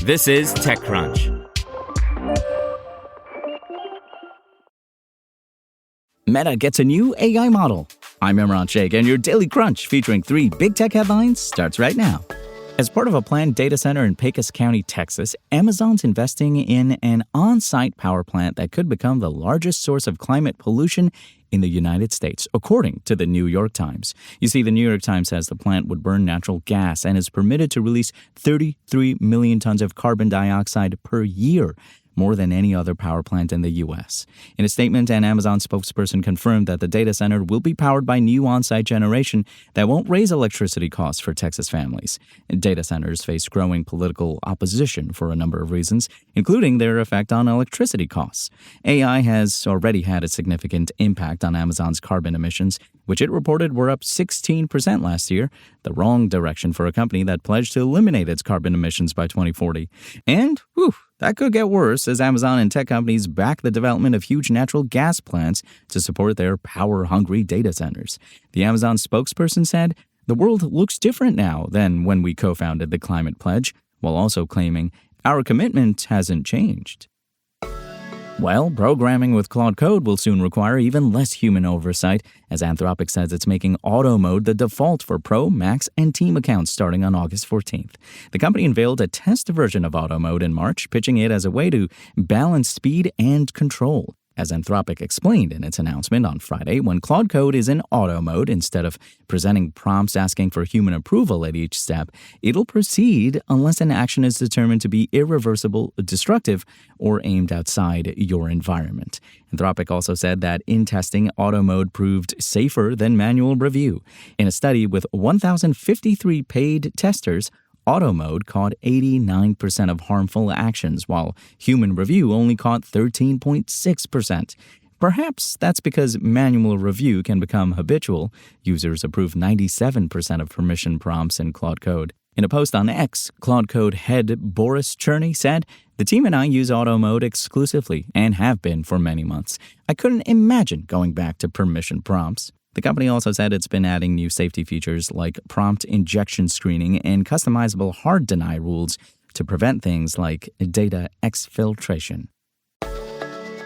This is TechCrunch. Meta gets a new AI model. I'm Imran Sheikh, and your Daily Crunch featuring 3 big tech headlines starts right now. As part of a planned data center in Pecos County, Texas, Amazon's investing in an on-site power plant that could become the largest source of climate pollution in the United States, according to the New York Times. You see, the New York Times says the plant would burn natural gas and is permitted to release 33 million tons of carbon dioxide per year, more than any other power plant in the U.S. In a statement, an Amazon spokesperson confirmed that the data center will be powered by new on-site generation that won't raise electricity costs for Texas families. Data centers face growing political opposition for a number of reasons, including their effect on electricity costs. AI has already had a significant impact on Amazon's carbon emissions, which it reported were up 16% last year, the wrong direction for a company that pledged to eliminate its carbon emissions by 2040. And, that could get worse as Amazon and tech companies back the development of huge natural gas plants to support their power-hungry data centers. The Amazon spokesperson said, "The world looks different now than when we co-founded the Climate Pledge," while also claiming, "Our commitment hasn't changed." Well, programming with Claude Code will soon require even less human oversight, as Anthropic says it's making Auto Mode the default for Pro, Max, and Team accounts starting on August 14th. The company unveiled a test version of Auto Mode in March, pitching it as a way to balance speed and control. As Anthropic explained in its announcement on Friday, when Claude Code is in auto mode, instead of presenting prompts asking for human approval at each step, it'll proceed unless an action is determined to be irreversible, destructive, or aimed outside your environment. Anthropic also said that in testing, auto mode proved safer than manual review. In a study with 1,053 paid testers, Auto mode caught 89% of harmful actions, while human review only caught 13.6%. Perhaps that's because manual review can become habitual. Users approved 97% of permission prompts in Claude Code. In a post on X, Claude Code head Boris Cherny said, "The team and I use auto mode exclusively and have been for many months. I couldn't imagine going back to permission prompts." The company also said it's been adding new safety features like prompt injection screening and customizable hard deny rules to prevent things like data exfiltration.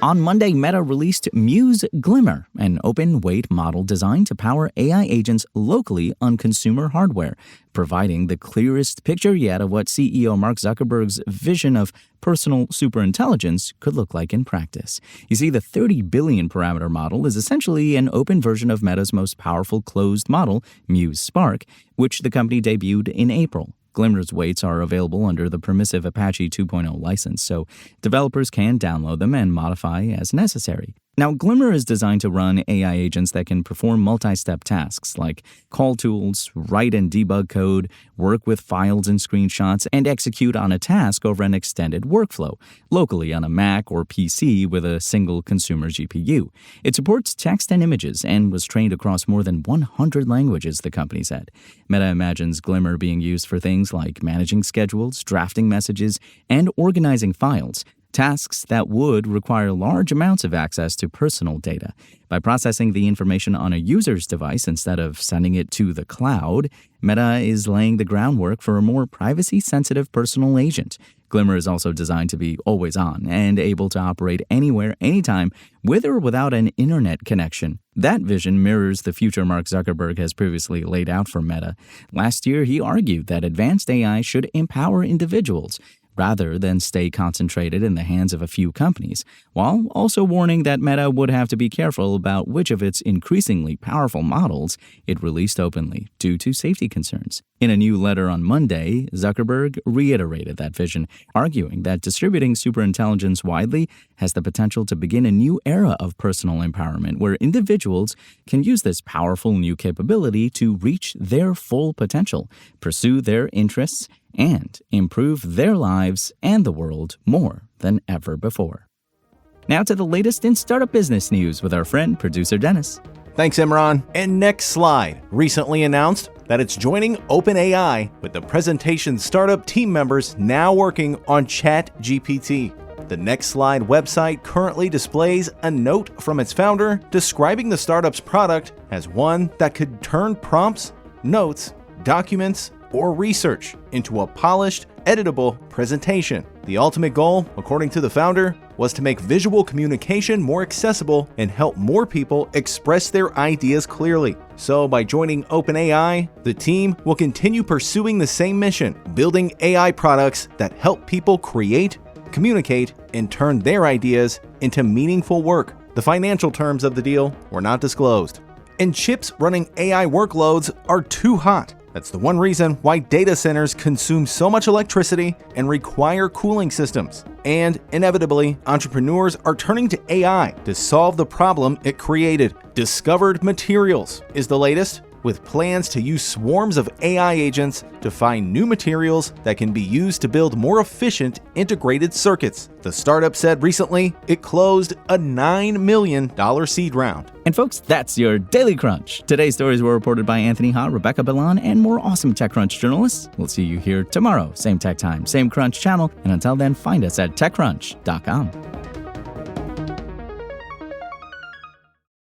On Monday, Meta released Muse Glimmer, an open-weight model designed to power AI agents locally on consumer hardware, providing the clearest picture yet of what CEO Mark Zuckerberg's vision of personal superintelligence could look like in practice. You see, the 30 billion parameter model is essentially an open version of Meta's most powerful closed model, Muse Spark, which the company debuted in April. Glimmer's weights are available under the permissive Apache 2.0 license, so developers can download them and modify as necessary. Now, Glimmer is designed to run AI agents that can perform multi-step tasks like call tools, write and debug code, work with files and screenshots, and execute on a task over an extended workflow, locally on a Mac or PC with a single consumer GPU. It supports text and images and was trained across more than 100 languages, the company said. Meta imagines Glimmer being used for things like managing schedules, drafting messages, and organizing files, tasks that would require large amounts of access to personal data. By processing the information on a user's device instead of sending it to the cloud, Meta is laying the groundwork for a more privacy-sensitive personal agent. Glimmer is also designed to be always on and able to operate anywhere, anytime, with or without an internet connection. That vision mirrors the future Mark Zuckerberg has previously laid out for Meta. Last year, he argued that advanced AI should empower individuals rather than stay concentrated in the hands of a few companies, while also warning that Meta would have to be careful about which of its increasingly powerful models it released openly due to safety concerns. In a new letter on Monday, Zuckerberg reiterated that vision, arguing that distributing superintelligence widely has the potential to begin a new era of personal empowerment where individuals can use this powerful new capability to reach their full potential, pursue their interests, and improve their lives and the world more than ever before. Now to the latest in startup business news with our friend, producer Dennis. Thanks, Imran. And Next Slide recently announced that it's joining OpenAI, with the presentation startup team members now working on ChatGPT. The Next Slide website currently displays a note from its founder describing the startup's product as one that could turn prompts, notes, documents, or research into a polished, editable presentation. The ultimate goal, according to the founder, was to make visual communication more accessible and help more people express their ideas clearly. So by joining OpenAI, the team will continue pursuing the same mission, building AI products that help people create, communicate, and turn their ideas into meaningful work. The financial terms of the deal were not disclosed. And chips running AI workloads are too hot. That's the one reason why data centers consume so much electricity and require cooling systems. And inevitably, entrepreneurs are turning to AI to solve the problem it created. Discovered Materials is the latest, with plans to use swarms of AI agents to find new materials that can be used to build more efficient integrated circuits. The startup said recently it closed a $9 million seed round. And folks, that's your Daily Crunch. Today's stories were reported by Anthony Ha, Rebecca Bellan, and more awesome TechCrunch journalists. We'll see you here tomorrow, same tech time, same Crunch channel. And until then, find us at TechCrunch.com.